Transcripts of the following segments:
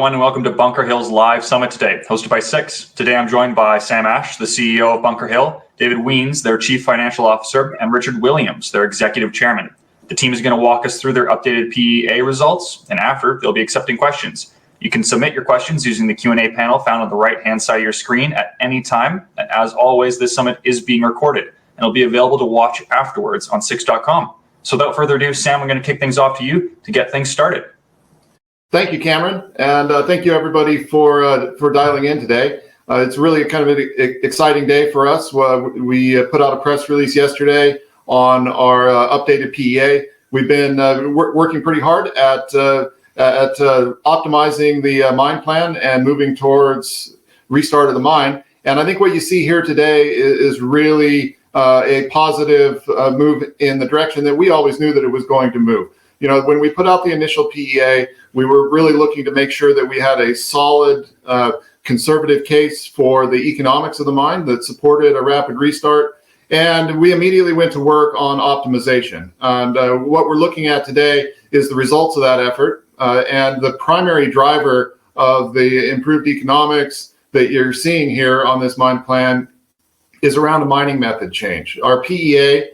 everyone, and welcome to Bunker Hill's live summit today, hosted by Six. Today I'm joined by Sam Ash, the CEO of Bunker Hill, David Wiens, their Chief Financial Officer, and Richard Williams, their Executive Chairman. The team is going to walk us through their updated PEA results, and after, they'll be accepting questions. You can submit your questions using the Q&A panel found on the right-hand side of your screen at any time. And as always, this summit is being recorded, and it'll be available to watch afterwards on Six.com. So without further ado, Sam, I'm going to kick things off to you to get things started. Thank you, Cameron, and thank you everybody for dialing in today. It's really kind of an exciting day for us. We put out a press release yesterday on our updated PEA. We've been working pretty hard at optimizing the mine plan and moving towards restart of the mine. And I think what you see here today is really a positive move in the direction that we always knew that it was going to move. You know, when we put out the initial PEA, we were really looking to make sure that we had a solid, conservative case for the economics of the mine that supported a rapid restart. And we immediately went to work on optimization. And what we're looking at today is the results of that effort. And the primary driver of the improved economics that you're seeing here on this mine plan is around a mining method change. Our PEA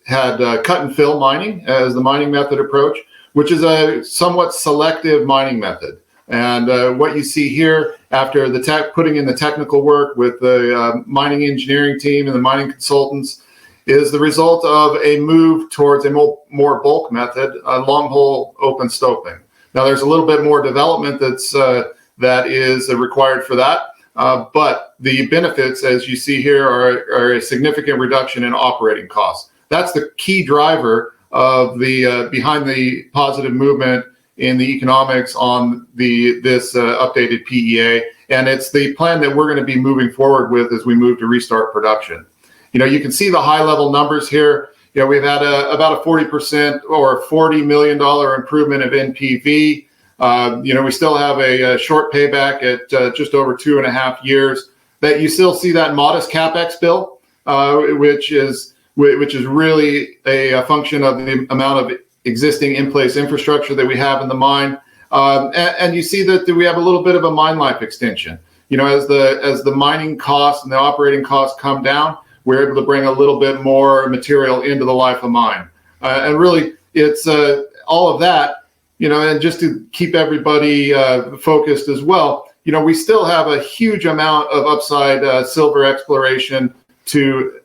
had cut and fill mining as the mining method approach, which is a somewhat selective mining method. And what you see here after the putting in the technical work with the mining engineering team and the mining consultants is the result of a move towards a more bulk method, long hole open stoping. Now there's a little bit more development that is required for that, but the benefits, as you see here, are a significant reduction in operating costs. That's the key driver of the behind the positive movement in the economics on this updated PEA, and it's the plan that we're going to be moving forward with as we move to restart production. You know, you can see the high level numbers here. You know, we've had about a 40% or $40 million improvement of NPV. You know, we still have a short payback at just over 2.5 years. That you still see that modest CapEx bill, which is really a function of the amount of existing in-place infrastructure that we have in the mine. And you see that we have a little bit of a mine life extension. You know, as the mining costs and the operating costs come down, we're able to bring a little bit more material into the life of mine. And really, it's all of that, you know, and just to keep everybody focused as well, you know, we still have a huge amount of upside silver exploration to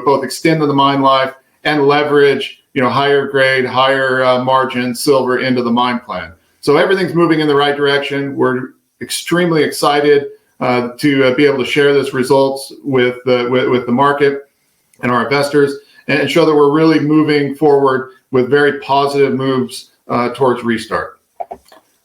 both extend the mine life and leverage, you know, higher grade, higher margin silver into the mine plan. So everything's moving in the right direction. We're extremely excited to be able to share this results with the market and our investors and show that we're really moving forward with very positive moves towards restart.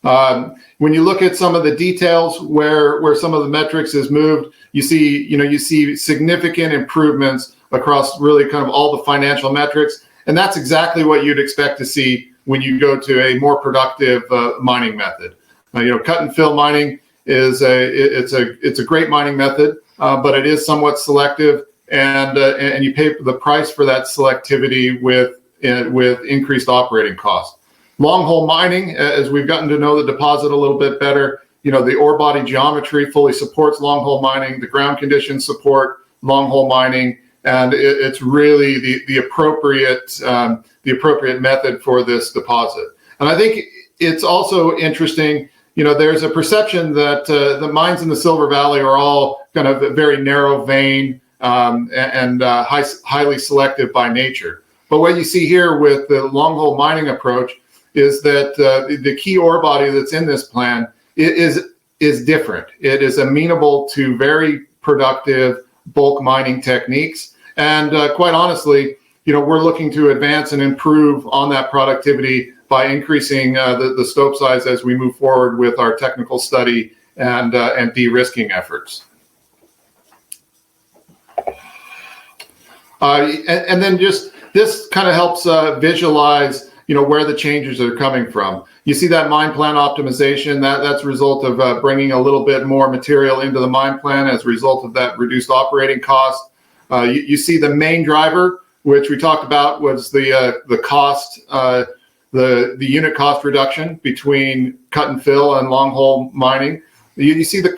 When you look at some of the details where some of the metrics is moved, you see significant improvements across really kind of all the financial metrics, and that's exactly what you'd expect to see when you go to a more productive mining method. You know, cut and fill mining is it's a great mining method, but it is somewhat selective, and you pay the price for that selectivity with increased operating costs. Long hole mining, as we've gotten to know the deposit a little bit better, you know, the ore body geometry fully supports long hole mining. The ground conditions support long hole mining, and it's really the appropriate method for this deposit. And I think it's also interesting. You know, there's a perception that the mines in the Silver Valley are all kind of a very narrow vein and highly selective by nature. But what you see here with the long hole mining approach is that the key ore body that's in this plan is different. It is amenable to very productive bulk mining techniques. And quite honestly, you know, we're looking to advance and improve on that productivity by increasing the stope size as we move forward with our technical study and de-risking efforts. And then just this kind of helps visualize, you know, where the changes are coming from. You see that mine plan optimization, that's a result of bringing a little bit more material into the mine plan as a result of that reduced operating cost. You see the main driver, which we talked about, was the cost the unit cost reduction between cut and fill and long hole mining. You see the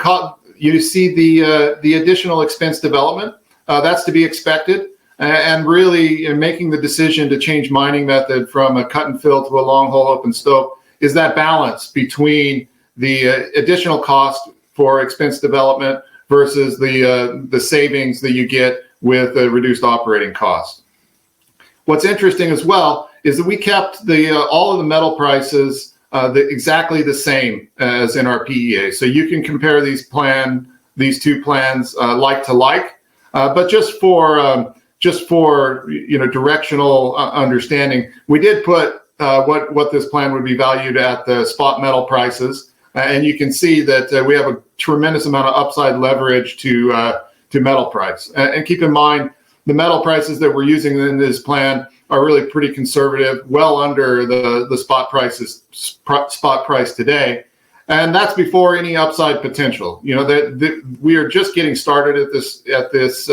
additional expense development. That's to be expected. And really, in making the decision to change mining method from a cut and fill to a long hole open stope is that balance between the additional cost for expense development versus the savings that you get with a reduced operating cost. What's interesting as well is that we kept all of the metal prices exactly the same as in our PEA. So you can compare these two plans like to like, but just for directional understanding, we did put what this plan would be valued at the spot metal prices, and you can see that we have a tremendous amount of upside leverage to metal price. And keep in mind, the metal prices that we're using in this plan are really pretty conservative, well under the spot price today, and that's before any upside potential. We are just getting started at this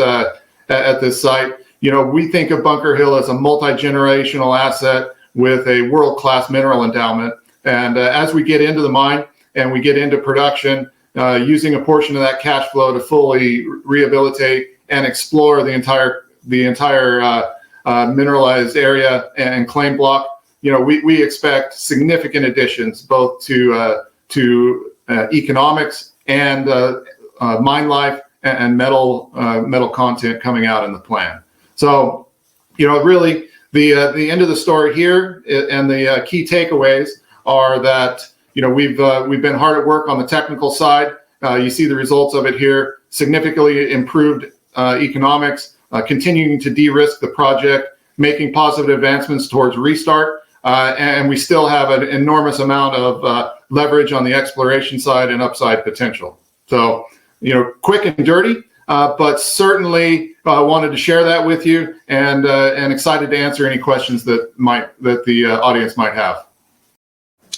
site. We think of Bunker Hill as a multi-generational asset with a world-class mineral endowment. And as we get into the mine and we get into production, using a portion of that cash flow to fully rehabilitate and explore the entire mineralized area and claim block, we expect significant additions both to economics and mine life and metal content coming out in the plan. So, really, the end of the story here and the key takeaways are that we've been hard at work on the technical side. You see the results of it here: significantly improved economics, continuing to de-risk the project, making positive advancements towards restart, and we still have an enormous amount of leverage on the exploration side and upside potential. So, quick and dirty. But certainly wanted to share that with you, and excited to answer any questions that the audience might have.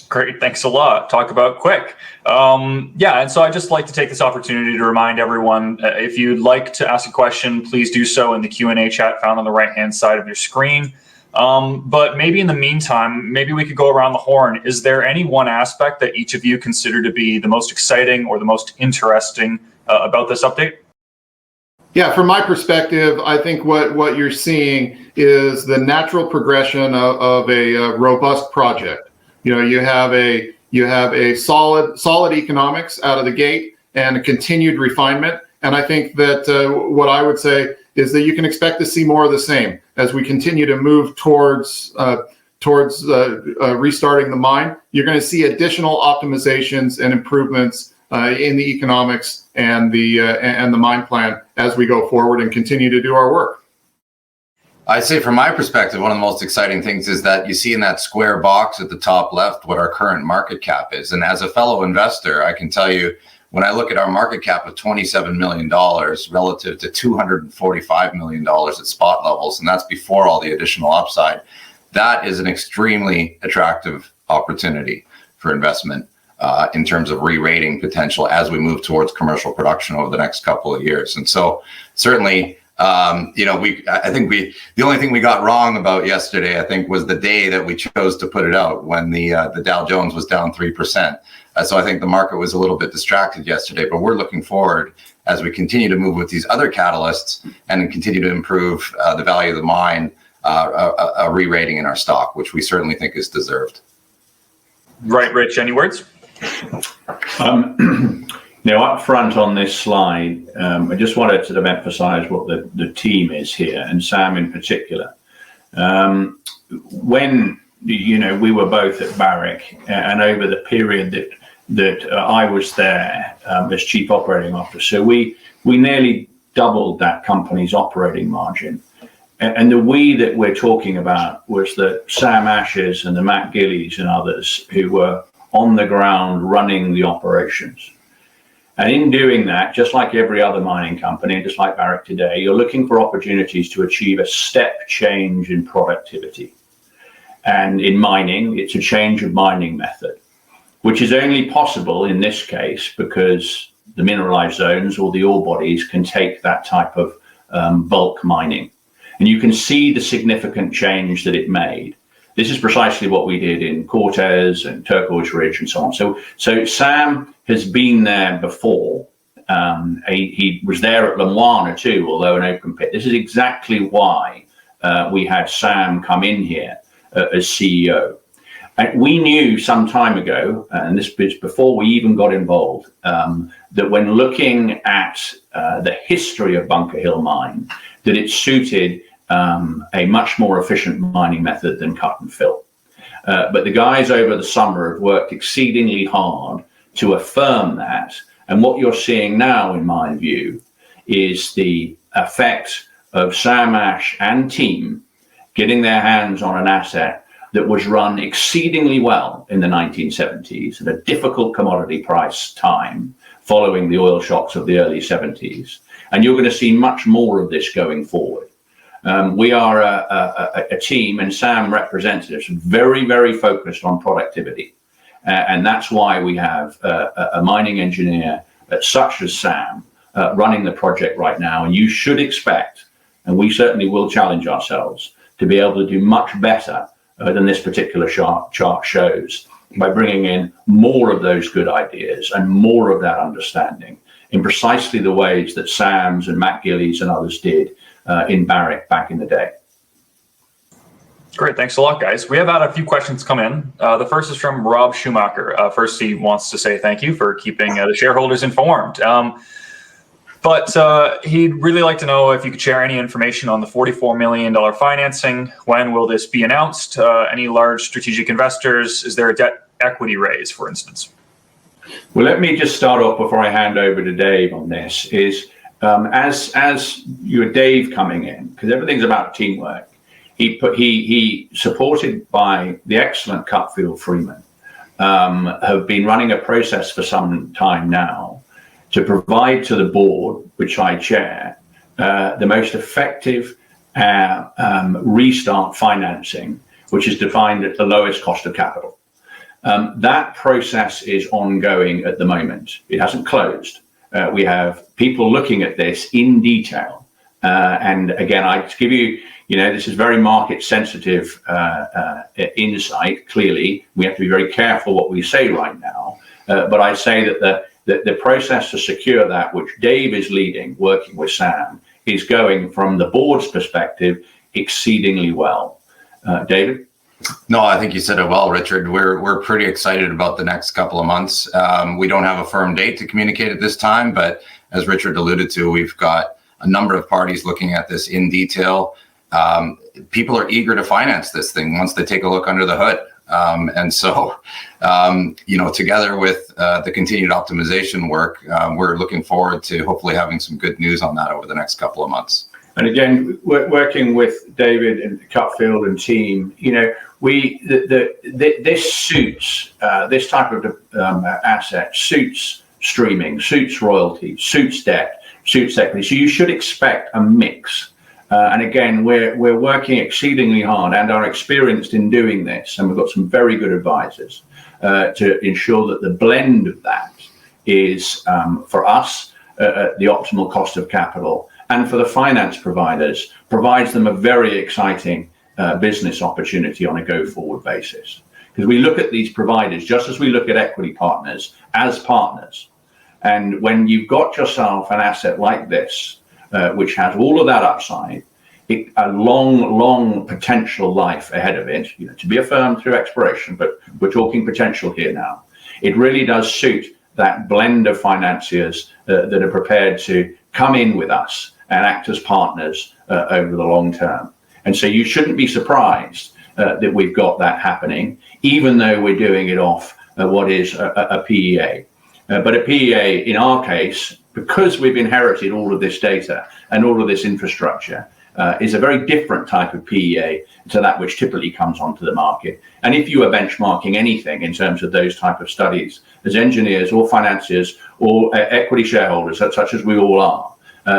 Great, thanks a lot. Talk about quick. And so I'd just like to take this opportunity to remind everyone, if you'd like to ask a question, please do so in the Q&A chat found on the right-hand side of your screen. But maybe in the meantime, maybe we could go around the horn. Is there any one aspect that each of you consider to be the most exciting or the most interesting about this update? Yeah, from my perspective, I think what you're seeing is the natural progression of a robust project. You have a solid economics out of the gate and a continued refinement. And I think that what I would say is that you can expect to see more of the same as we continue to move towards restarting the mine. You're going to see additional optimizations and improvements in the economics and the mine plan as we go forward and continue to do our work. I'd say from my perspective, one of the most exciting things is that you see in that square box at the top left what our current market cap is. And as a fellow investor, I can tell you, when I look at our market cap of $27 million relative to $245 million at spot levels, and that's before all the additional upside, that is an extremely attractive opportunity for investment in terms of re-rating potential as we move towards commercial production over the next couple of years. And so certainly, I think the only thing we got wrong about yesterday, I think, was the day that we chose to put it out when the Dow Jones was down 3%. So I think the market was a little bit distracted yesterday, but we're looking forward as we continue to move with these other catalysts and continue to improve the value of the mine, a re-rating in our stock, which we certainly think is deserved. Right, Rich, any words? Up front on this slide, I just wanted to sort of emphasize what the team is here, and Sam in particular. When we were both at Barrick, and over the period that I was there as chief operating officer, we nearly doubled that company's operating margin. And the we that we're talking about was the Sam Ashes and the Matt Gillies and others who were on the ground running the operations. And in doing that, just like every other mining company, and just like Barrick today, you're looking for opportunities to achieve a step change in productivity. And in mining, it's a change of mining method, which is only possible in this case because the mineralized zones or the ore bodies can take that type of bulk mining. And you can see the significant change that it made. This is precisely what we did in Cortez and Turquoise Ridge and so on. So Sam has been there before. He was there at Lemoine too, although an open pit. This is exactly why we had Sam come in here as CEO. And we knew some time ago, and this was before we even got involved, that when looking at the history of Bunker Hill Mine, that it suited a much more efficient mining method than cut and fill. But the guys over the summer have worked exceedingly hard to affirm that. And what you're seeing now, in my view, is the effect of Sam Ash and team getting their hands on an asset that was run exceedingly well in the 1970s at a difficult commodity price time following the oil shocks of the early 70s. And you're going to see much more of this going forward. We are a team, and Sam represents us, very, very focused on productivity. And that's why we have a mining engineer such as Sam running the project right now. And you should expect, and we certainly will challenge ourselves, to be able to do much better than this particular chart shows by bringing in more of those good ideas and more of that understanding in precisely the ways that Sam's and Matt Gillies and others did in Barrick back in the day. Great. Thanks a lot, guys. We have had a few questions come in. The first is from Rob Schumacher. First, he wants to say thank you for keeping the shareholders informed. But he'd really like to know if you could share any information on the $44 million financing. When will this be announced? Any large strategic investors? Is there a debt equity raise, for instance? Well, let me just start off before I hand over to Dave on this. As you're Dave coming in, because everything's about teamwork. He supported by the excellent Cutfield Freeman, have been running a process for some time now to provide to the board, which I chair, the most effective restart financing, which is defined at the lowest cost of capital. That process is ongoing at the moment. It hasn't closed. We have people looking at this in detail. And again, I give you, this is very market sensitive insight. Clearly, we have to be very careful what we say right now. But I say that the process to secure that, which Dave is leading, working with Sam, is going from the board's perspective exceedingly well. David? No, I think you said it well, Richard. We're pretty excited about the next couple of months. We don't have a firm date to communicate at this time, but as Richard alluded to, we've got a number of parties looking at this in detail. People are eager to finance this thing once they take a look under the hood. And so, together with the continued optimization work, we're looking forward to hopefully having some good news on that over the next couple of months. And again, working with David and Cutfield and team, this suits this type of asset suits streaming, suits royalty, suits debt, suits equity. So you should expect a mix. And again, we're working exceedingly hard and are experienced in doing this. And we've got some very good advisors to ensure that the blend of that is for us the optimal cost of capital. And for the finance providers, provides them a very exciting business opportunity on a go-forward basis. Because we look at these providers, just as we look at equity partners, as partners. And when you've got yourself an asset like this, which has all of that upside, a long potential life ahead of it, to be affirmed through exploration, but we're talking potential here now. It really does suit that blend of financiers that are prepared to come in with us and act as partners over the long term. And so you shouldn't be surprised that we've got that happening, even though we're doing it off what is a PEA. But a PEA, in our case, because we've inherited all of this data and all of this infrastructure, is a very different type of PEA to that which typically comes onto the market. And if you are benchmarking anything in terms of those type of studies, as engineers or financiers or equity shareholders, such as we all are,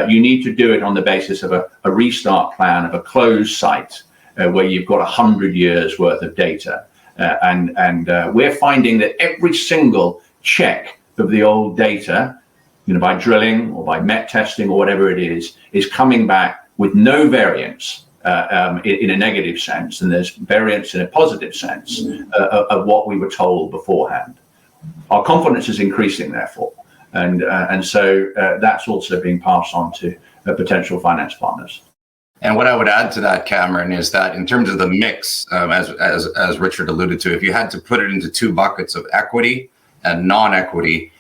you need to do it on the basis of a restart plan of a closed site where you've got 100 years worth of data. And we're finding that every single check of the old data, by drilling or by met testing or whatever it is coming back with no variance in a negative sense, and there's variance in a positive sense of what we were told beforehand. Our confidence is increasing, therefore, and so that's also being passed on to potential finance partners. And what I would add to that, Cameron, is that in terms of the mix, as Richard alluded to, if you had to put it into two buckets of equity and non-equity,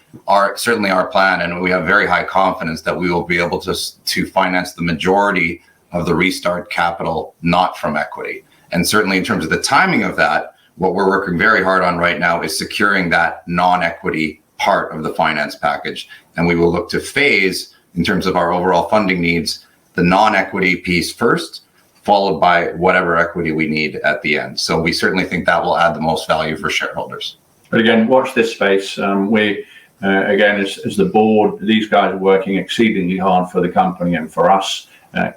certainly our plan, and we have very high confidence that we will be able to finance the majority of the restart capital not from equity. And certainly in terms of the timing of that, what we're working very hard on right now is securing that non-equity part of the finance package. And we will look to phase, in terms of our overall funding needs, the non-equity piece first, followed by whatever equity we need at the end. So we certainly think that will add the most value for shareholders. But again, watch this space. Again, as the board, these guys are working exceedingly hard for the company and for us,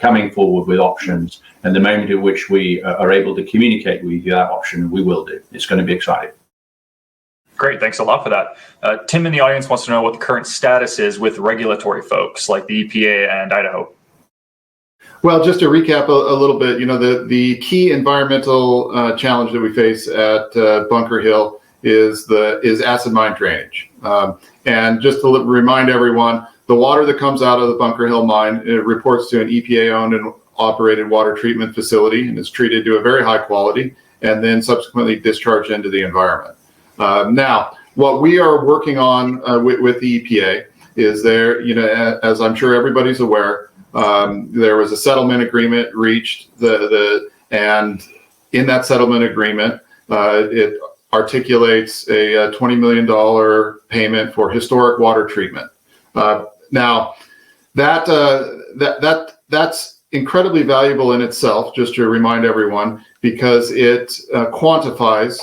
coming forward with options. And the moment in which we are able to communicate with you that option, we will do. It's going to be exciting. Great, thanks a lot for that. Tim in the audience wants to know what the current status is with regulatory folks like the EPA and Idaho. Well, just to recap a little bit, the key environmental challenge that we face at Bunker Hill is acid mine drainage. And just to remind everyone, the water that comes out of the Bunker Hill mine, it reports to an EPA-owned and operated water treatment facility and is treated to a very high quality and then subsequently discharged into the environment. Now, what we are working on with the EPA is as I'm sure everybody's aware, there was a settlement agreement reached, and in that settlement agreement, it articulates a $20 million payment for historic water treatment. Now, that's incredibly valuable in itself, just to remind everyone, because it quantifies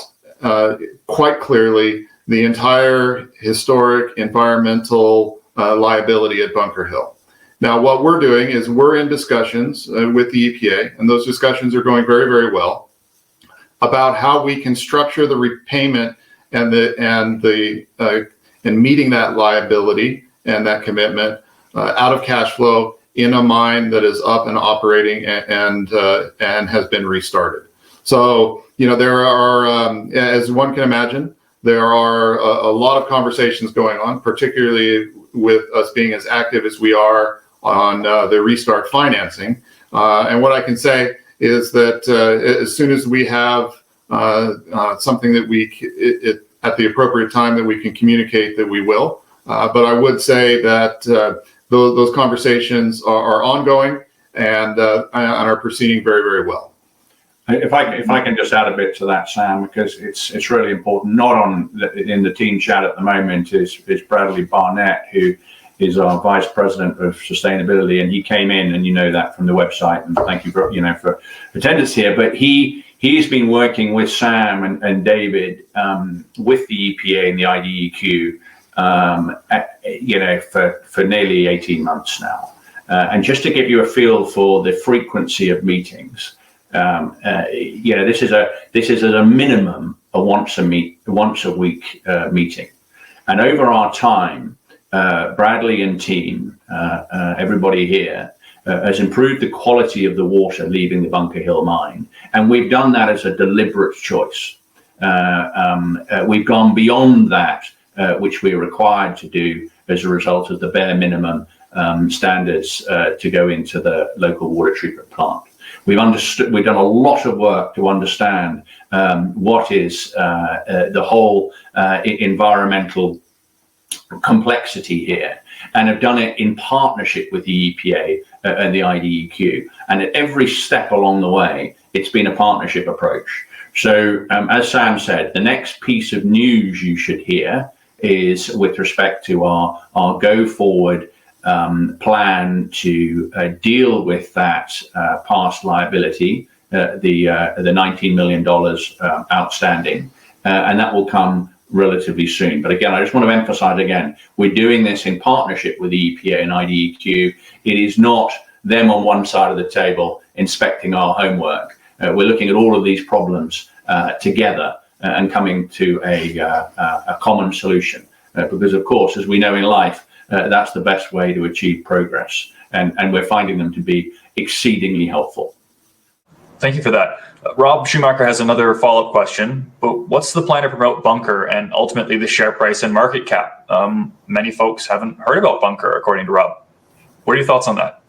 quite clearly the entire historic environmental liability at Bunker Hill. Now, what we're doing is we're in discussions with the EPA, and those discussions are going very, very well, about how we can structure the repayment and meeting that liability and that commitment out of cash flow in a mine that is up and operating and has been restarted. So, there are, as one can imagine, there are a lot of conversations going on, particularly with us being as active as we are on the restart financing. And what I can say is that as soon as we have something that at the appropriate time that we can communicate, that we will. But I would say that those conversations are ongoing and are proceeding very, very well. If I can just add a bit to that, Sam, because it's really important. In the team chat at the moment is Bradley Barnett, who is our Vice President of Sustainability, and he came in, and you know that from the website. And thank you for attendance here. But he's been working with Sam and David with the EPA and the IDEQ, for nearly 18 months now. And just to give you a feel for the frequency of meetings, this is at a minimum a once a week meeting, and over our time, Bradley and team, everybody here, has improved the quality of the water leaving the Bunker Hill mine, and we've done that as a deliberate choice. We've gone beyond that, which we're required to do as a result of the bare minimum standards to go into the local water treatment plant. We've done a lot of work to understand what is the whole environmental complexity here, and have done it in partnership with the EPA and the IDEQ. And at every step along the way, it's been a partnership approach. So as Sam said, the next piece of news you should hear is with respect to our go forward plan to deal with that past liability, the $19 million outstanding, and that will come relatively soon. But again, I just want to emphasize again, we're doing this in partnership with the EPA and IDEQ. It is not them on one side of the table inspecting our homework. We're looking at all of these problems together and coming to a common solution. Because of course, as we know in life, that's the best way to achieve progress. And we're finding them to be exceedingly helpful. Thank you for that. Rob Schumacher has another follow-up question, but what's the plan to promote Bunker and ultimately the share price and market cap? Many folks haven't heard about Bunker, according to Rob. What are your thoughts on that?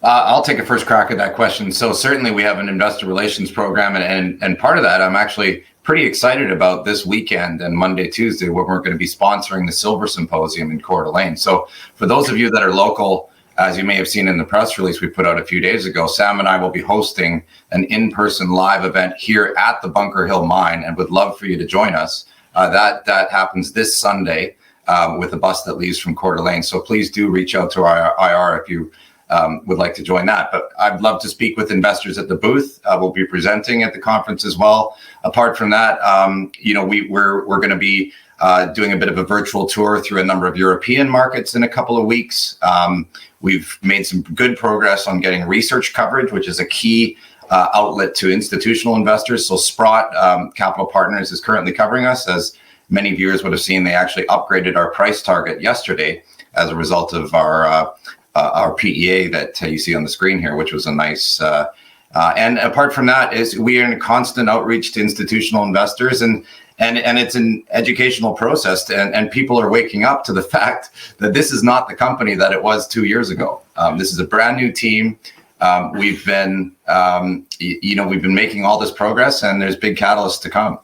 I'll take a first crack at that question. So certainly we have an investor relations program, and part of that I'm actually pretty excited about this weekend and Monday, Tuesday, when we're going to be sponsoring the Silver Symposium in Coeur d'Alene. So for those of you that are local, as you may have seen in the press release we put out a few days ago, Sam and I will be hosting an in-person live event here at the Bunker Hill Mine, and would love for you to join us. That happens this Sunday with a bus that leaves from Coeur d'Alene. So please do reach out to our IR if you would like to join that. But I'd love to speak with investors at the booth. We'll be presenting at the conference as well. Apart from that, we're going to be doing a bit of a virtual tour through a number of European markets in a couple of weeks. We've made some good progress on getting research coverage, which is a key outlet to institutional investors. So Sprott Capital Partners is currently covering us. As many viewers would have seen, they actually upgraded our price target yesterday as a result of our PEA that you see on the screen here, which was a nice, and apart from that, is we are in a constant outreach to institutional investors, and it's an educational process, and people are waking up to the fact that this is not the company that it was 2 years ago. This is a brand new team. We've been making all this progress, and there's big catalysts to come.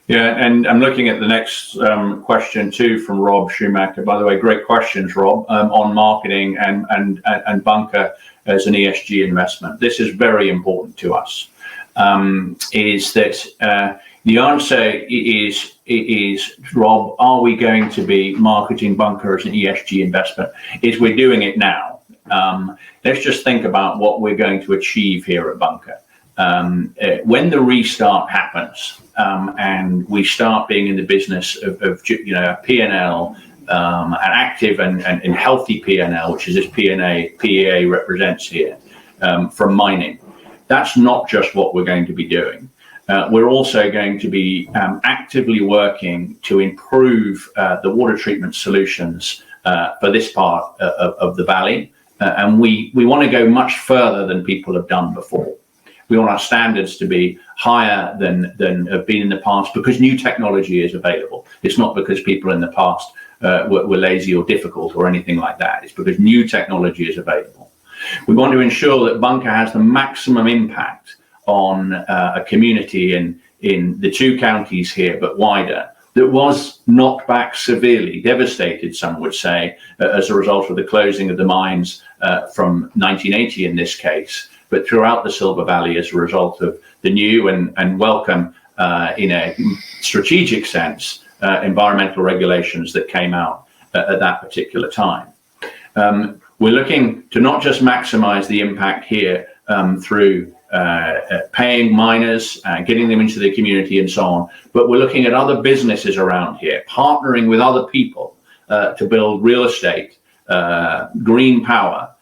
Yeah, and I'm looking at the next question too from Rob Schumacher. By the way, great questions, Rob, on marketing and Bunker as an ESG investment. This is very important to us. Is that the answer is, Rob, are we going to be marketing Bunker as an ESG investment? Is we're doing it now. Let's just think about what we're going to achieve here at Bunker. When the restart happens and we start being in the business of P&L, an active and healthy P&L, which is this PEA represents here, from mining, that's not just what we're going to be doing. We're also going to be actively working to improve the water treatment solutions for this part of the valley. And we want to go much further than people have done before. We want our standards to be higher than have been in the past, because new technology is available. It's not because people in the past were lazy or difficult or anything like that. It's because new technology is available. We want to ensure that Bunker has the maximum impact on a community in the two counties here, but wider, that was knocked back severely, devastated, some would say, as a result of the closing of the mines from 1980 in this case, but throughout the Silver Valley as a result of the new and welcome, in a strategic sense, environmental regulations that came out at that particular time. We're looking to not just maximize the impact here through paying miners, getting them into the community and so on, but we're looking at other businesses around here, partnering with other people to build real estate, green power,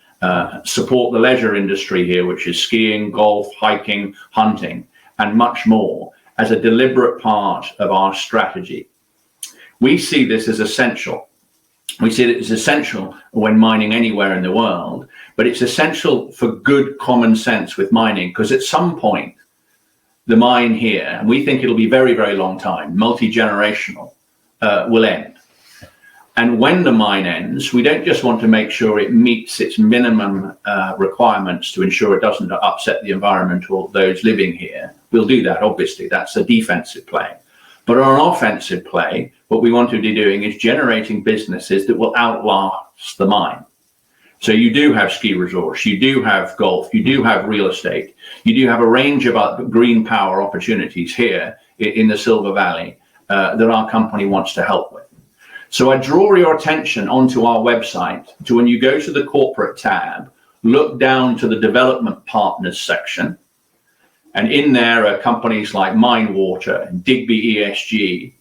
support the leisure industry here, which is skiing, golf, hiking, hunting, and much more, as a deliberate part of our strategy. We see this as essential. We see it as essential when mining anywhere in the world, but it's essential for good common sense with mining, because at some point, the mine here, and we think it'll be very, very long time, multi-generational, will end. And when the mine ends, we don't just want to make sure it meets its minimum requirements to ensure it doesn't upset the environment or those living here. We'll do that, obviously. That's a defensive play. But on an offensive play, what we want to be doing is generating businesses that will outlast the mine. So you do have ski resorts, you do have golf, you do have real estate, you do have a range of green power opportunities here in the Silver Valley that our company wants to help with. So I draw your attention onto our website to, when you go to the corporate tab, look down to the development partners section. And in there are companies like Minewater, Digby ESG,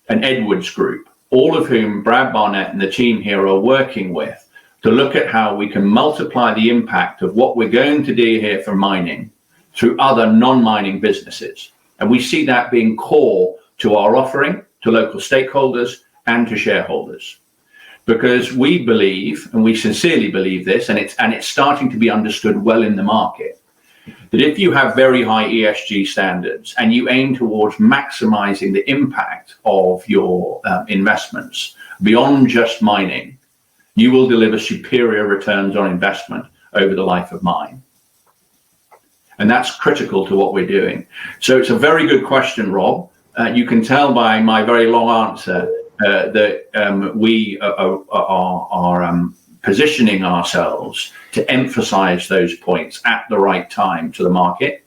and Edwards Group, all of whom Brad Barnett and the team here are working with to look at how we can multiply the impact of what we're going to do here for mining through other non-mining businesses. And we see that being core to our offering to local stakeholders and to shareholders, because we believe, and we sincerely believe this, and it's starting to be understood well in the market, that if you have very high ESG standards and you aim towards maximizing the impact of your investments beyond just mining, you will deliver superior returns on investment over the life of mine. And that's critical to what we're doing. So it's a very good question, Rob. You can tell by my very long answer that we are positioning ourselves to emphasize those points at the right time to the market.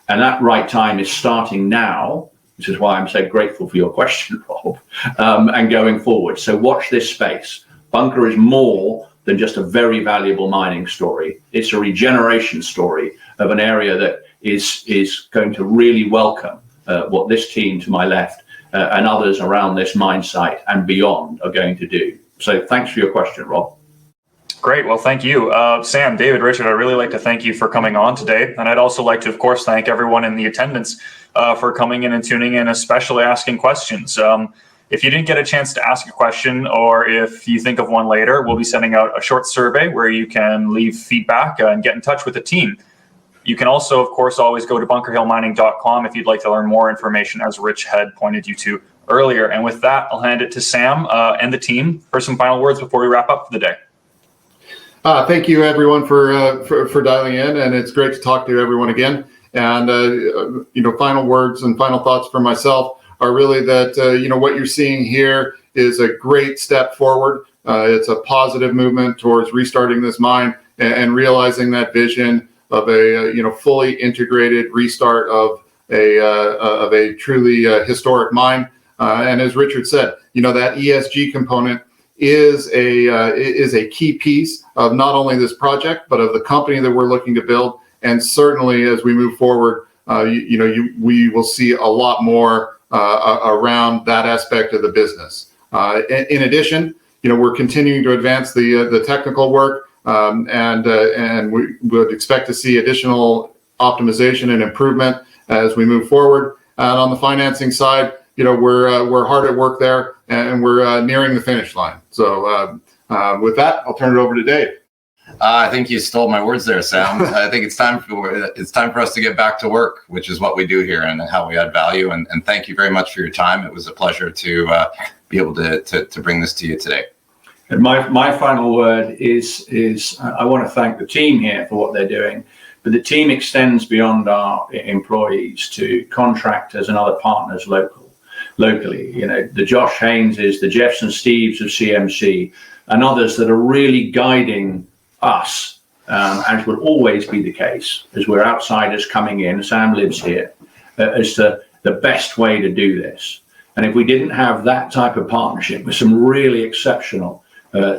And that right time is starting now, which is why I'm so grateful for your question, Rob, and going forward. So watch this space. Bunker is more than just a very valuable mining story. It's a regeneration story of an area that is going to really welcome what this team to my left and others around this mine site and beyond are going to do. So thanks for your question, Rob. Great. Well, thank you. Sam, David, Richard, I'd really like to thank you for coming on today. And I'd also like to, of course, thank everyone in the attendance for coming in and tuning in, especially asking questions. If you didn't get a chance to ask a question, or if you think of one later, we'll be sending out a short survey where you can leave feedback and get in touch with the team. You can also, of course, always go to bunkerhillmining.com if you'd like to learn more information, as Rich had pointed you to earlier. And with that, I'll hand it to Sam and the team for some final words before we wrap up for the day. Thank you, everyone, for dialing in, and it's great to talk to everyone again. And final words and final thoughts from myself are really that what you're seeing here is a great step forward. It's a positive movement towards restarting this mine and realizing that vision of a fully integrated restart of a truly historic mine. And as Richard said, that ESG component is a key piece of not only this project but of the company that we're looking to build. And certainly, as we move forward, we will see a lot more around that aspect of the business. In addition, we're continuing to advance the technical work, and we would expect to see additional optimization and improvement as we move forward. And on the financing side, we're hard at work there, and we're nearing the finish line. So with that, I'll turn it over to Dave. I think you stole my words there, Sam. I think it's time for us to get back to work, which is what we do here and how we add value. And thank you very much for your time. It was a pleasure to be able to bring this to you today. And my final word is I want to thank the team here for what they're doing, but the team extends beyond our employees to contractors and other partners locally. The Josh Hayneses, the Jeffs and Steves of CMC, and others that are really guiding us, as would always be the case, as we're outsiders coming in. Sam lives here, as to the best way to do this. And if we didn't have that type of partnership with some really exceptional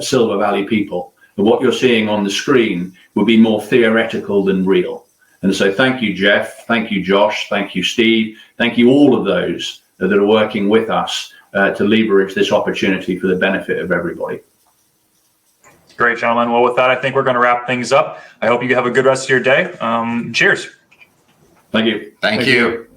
Silver Valley people, what you're seeing on the screen would be more theoretical than real. And so thank you, Jeff. Thank you, Josh. Thank you, Steve. Thank you, all of those that are working with us to leverage this opportunity for the benefit of everybody. Great, gentlemen. Well, with that, I think we're going to wrap things up. I hope you have a good rest of your day. Cheers. Thank you. Thank you.